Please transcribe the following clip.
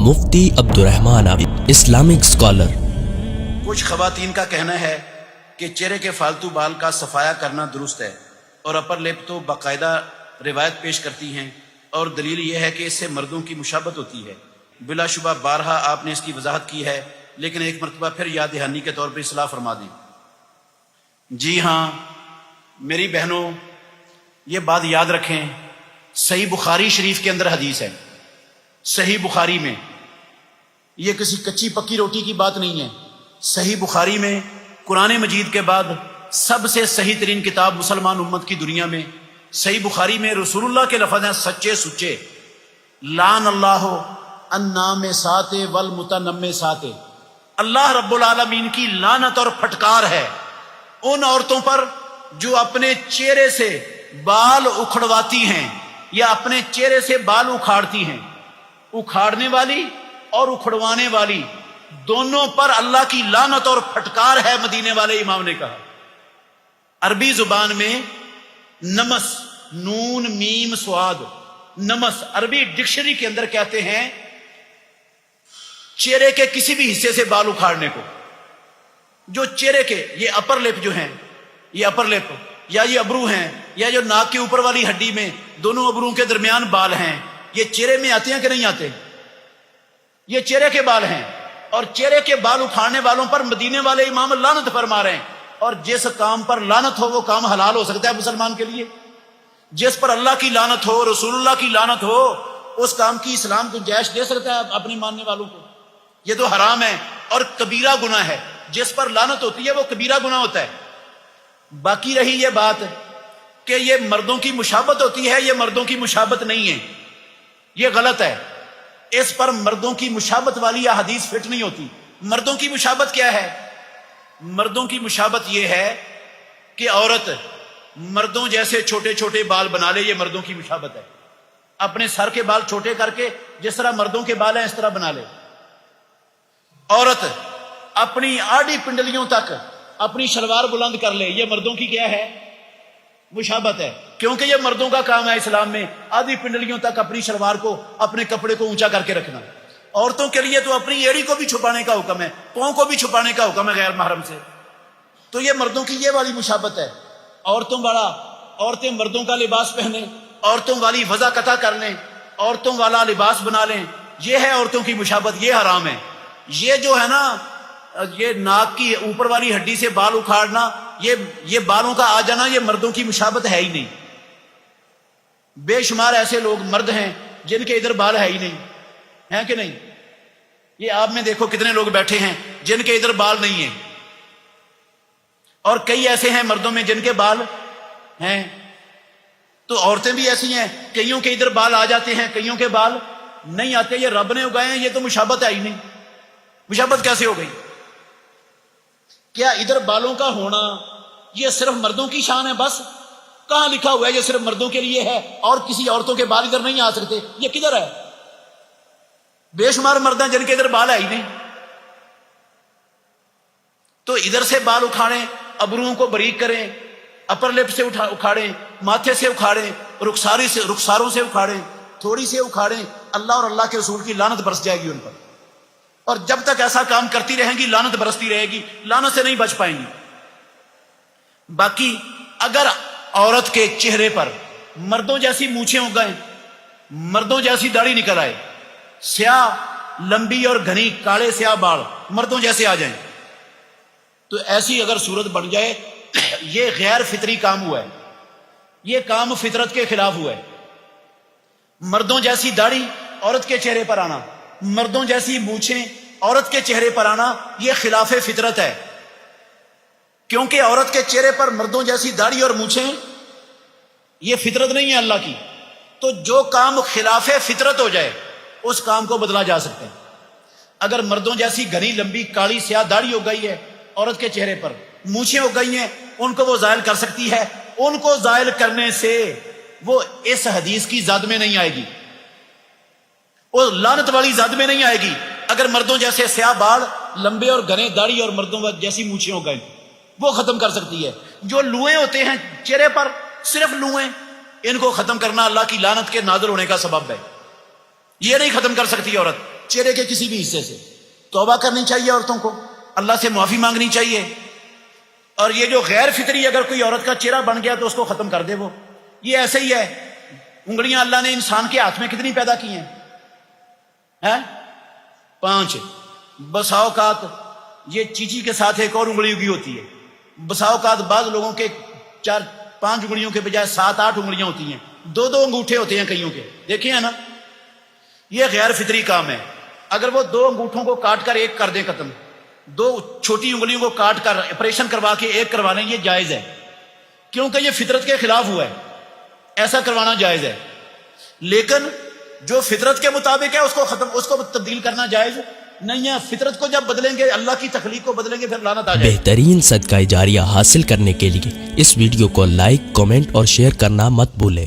مفتی عبدالرحمن عابد Islamic scholar. کچھ خواتین کا کہنا ہے کہ چہرے کے فالتو بال کا صفایا کرنا درست ہے، اور اپر لپ تو باقاعدہ روایت پیش کرتی ہیں، اور دلیل یہ ہے کہ اس سے مردوں کی مشابہت ہوتی ہے۔ بلا شبہ بارہا آپ نے اس کی وضاحت کی ہے، لیکن ایک مرتبہ پھر یاد دہانی کے طور پر اصلاح فرما دیں۔ جی ہاں میری بہنوں، یہ بات یاد رکھیں، صحیح بخاری شریف کے اندر حدیث ہے، صحیح بخاری میں، یہ کسی کچی پکی روٹی کی بات نہیں ہے۔ صحیح بخاری میں قرآن مجید کے بعد سب سے صحیح ترین کتاب مسلمان امت کی دنیا میں صحیح بخاری میں رسول اللہ کے لفظ ہیں سچے سچے، لعن اللہ النام سات والمتنم سات، اللہ رب العالمین کی لعنت اور پھٹکار ہے ان عورتوں پر جو اپنے چہرے سے بال اکھڑواتی ہیں یا اپنے چہرے سے بال اکھاڑتی ہیں۔ اکھاڑنے والی اور اکھڑوانے والی دونوں پر اللہ کی لعنت اور پھٹکار ہے، مدینے والے امام نے کہا۔ عربی زبان میں نمس، نون میم سواد، نمس عربی ڈکشنری کے اندر کہتے ہیں چہرے کے کسی بھی حصے سے بال اکھاڑنے کو۔ جو چہرے کے یہ اپر لپ جو ہیں، یہ اپر لپ یا یہ ابرو ہیں، یا جو ناک کے اوپر والی ہڈی میں دونوں ابروں کے درمیان بال ہیں، یہ چہرے میں آتے ہیں کہ نہیں آتے؟ یہ چہرے کے بال ہیں، اور چہرے کے بال اکھاڑنے والوں پر مدینے والے امام لعنت فرما رہے ہیں۔ اور جس کام پر لعنت ہو وہ کام حلال ہو سکتا ہے مسلمان کے لیے؟ جس پر اللہ کی لعنت ہو، رسول اللہ کی لعنت ہو، اس کام کی اسلام گنجائش دے سکتا ہے اپنی ماننے والوں کو؟ یہ تو حرام ہے اور کبیرہ گناہ ہے۔ جس پر لعنت ہوتی ہے وہ کبیرہ گناہ ہوتا ہے۔ باقی رہی یہ بات کہ یہ مردوں کی مشابہت ہوتی ہے، یہ مردوں کی مشابہت نہیں ہے، یہ غلط ہے۔ اس پر مردوں کی مشابہت والی احادیث فٹ نہیں ہوتی۔ مردوں کی مشابہت کیا ہے؟ مردوں کی مشابہت یہ ہے کہ عورت مردوں جیسے چھوٹے چھوٹے بال بنا لے، یہ مردوں کی مشابہت ہے۔ اپنے سر کے بال چھوٹے کر کے جس طرح مردوں کے بال ہیں اس طرح بنا لے۔ عورت اپنی آڑھی پنڈلیوں تک اپنی شلوار بلند کر لے، یہ مردوں کی کیا ہے؟ مشابہت ہے، کیونکہ یہ مردوں کا کام ہے اسلام میں آدھی پنڈلیوں تک اپنی شلوار کو، اپنے کپڑے کو اونچا کر کے رکھنا۔ عورتوں کے لیے تو اپنی ایڑی کو بھی چھپانے کا حکم ہے، پاؤں کو بھی چھپانے کا حکم ہے غیر محرم سے۔ تو یہ مردوں کی یہ والی مشابہت ہے۔ عورتیں مردوں کا لباس پہنیں، عورتوں والی وضع قطع کر لیں، عورتوں والا لباس بنا لیں، یہ ہے عورتوں کی مشابہت، یہ حرام ہے۔ یہ جو ہے نا، یہ ناک کی اوپر والی ہڈی سے بال اکھاڑنا، یہ بالوں کا آ جانا، یہ مردوں کی مشابہت ہے ہی نہیں۔ بے شمار ایسے لوگ مرد ہیں جن کے ادھر بال ہے ہی نہیں، ہیں کہ نہیں؟ یہ آپ میں دیکھو کتنے لوگ بیٹھے ہیں جن کے ادھر بال نہیں ہیں، اور کئی ایسے ہیں مردوں میں جن کے بال ہیں۔ تو عورتیں بھی ایسی ہیں، کئیوں کے ادھر بال آ جاتے ہیں، کئیوں کے بال نہیں آتے۔ یہ رب نے اگائے ہیں، یہ تو مشابہت ہے ہی نہیں۔ مشابہت کیسے ہو گئی؟ کیا ادھر بالوں کا ہونا یہ صرف مردوں کی شان ہے بس؟ کہاں لکھا ہوا ہے یہ صرف مردوں کے لیے ہے اور کسی عورتوں کے بال ادھر نہیں آ سکتے؟ یہ کدھر ہے؟ بے شمار مرد ہیں جن کے ادھر بال ہے ہی نہیں۔ تو ادھر سے بال اکھاڑیں، ابروؤں کو باریک کریں، اپر لپ سے اکھاڑیں، ماتھے سے اکھاڑیں، رخساروں سے اکھاڑیں، تھوڑی سے اکھاڑیں، اللہ اور اللہ کے رسول کی لعنت برس جائے گی ان پر۔ اور جب تک ایسا کام کرتی رہیں گی لعنت برستی رہے گی، لعنت سے نہیں بچ پائیں گی۔ باقی اگر عورت کے چہرے پر مردوں جیسی مونچھیں ہو گئیں، مردوں جیسی داڑھی نکل آئے، سیاہ لمبی اور گھنی کالے سیاہ بال مردوں جیسے آ جائیں، تو ایسی اگر صورت بن جائے، یہ غیر فطری کام ہوا ہے، یہ کام فطرت کے خلاف ہوا ہے۔ مردوں جیسی داڑھی عورت کے چہرے پر آنا، مردوں جیسی مونچھیں عورت کے چہرے پر آنا، یہ خلاف فطرت ہے، کیونکہ عورت کے چہرے پر مردوں جیسی داڑھی اور مونچھیں یہ فطرت نہیں ہے اللہ کی۔ تو جو کام خلاف فطرت ہو جائے اس کام کو بدلا جا سکتا ہے۔ اگر مردوں جیسی گھنی لمبی کالی سیاہ داڑھی ہو گئی ہے عورت کے چہرے پر، مونچھیں ہو گئی ہیں، ان کو وہ زائل کر سکتی ہے۔ ان کو زائل کرنے سے وہ اس حدیث کی زد میں نہیں آئے گی، وہ لعنت والی زد میں نہیں آئے گی۔ اگر مردوں جیسے سیاہ بال لمبے اور گھنے داڑھی اور مردوں جیسی مونچھیں ہو گئے، وہ ختم کر سکتی ہے۔ جو لوئیں ہوتے ہیں چہرے پر، صرف لوئیں، ان کو ختم کرنا اللہ کی لعنت کے نازل ہونے کا سبب ہے۔ یہ نہیں ختم کر سکتی عورت۔ چہرے کے کسی بھی حصے سے. توبہ کرنی چاہیے عورتوں کو, اللہ سے معافی مانگنی چاہیے. اور یہ جو غیر فطری اگر کوئی عورت کا چہرہ بن گیا تو اس کو ختم کر دے. وہ یہ ایسے ہی ہے. انگلیاں اللہ نے انسان کے ہاتھ میں کتنی پیدا کی ہیں؟ 5. بسا اوقات یہ چیچی کے ساتھ ایک اور انگلی اگی ہوتی ہے. بسا اوقات بعض لوگوں کے 4-5 انگلیوں کے بجائے 7-8 انگلیاں ہوتی ہیں, 2 انگوٹھے ہوتے ہیں کئیوں کے, دیکھیں ہیں نا. یہ غیر فطری کام ہے. اگر وہ 2 انگوٹھوں کو کاٹ کر ایک کر دیں ختم, 2 چھوٹی انگلیوں کو کاٹ کر آپریشن کروا کے ایک کروا لیں, یہ جائز ہے, کیونکہ یہ فطرت کے خلاف ہوا ہے. ایسا کروانا جائز ہے. لیکن جو فطرت کے مطابق ہے اس کو تبدیل کرنا جائز نہیں ہے. فطرت کو جب بدلیں گے, اللہ کی تخلیق کو بدلیں گے, پھر لعنت آ جائے. بہترین صدقہ جاریہ حاصل کرنے کے لیے اس ویڈیو کو لائک, کمنٹ اور شیئر کرنا مت بھولیں.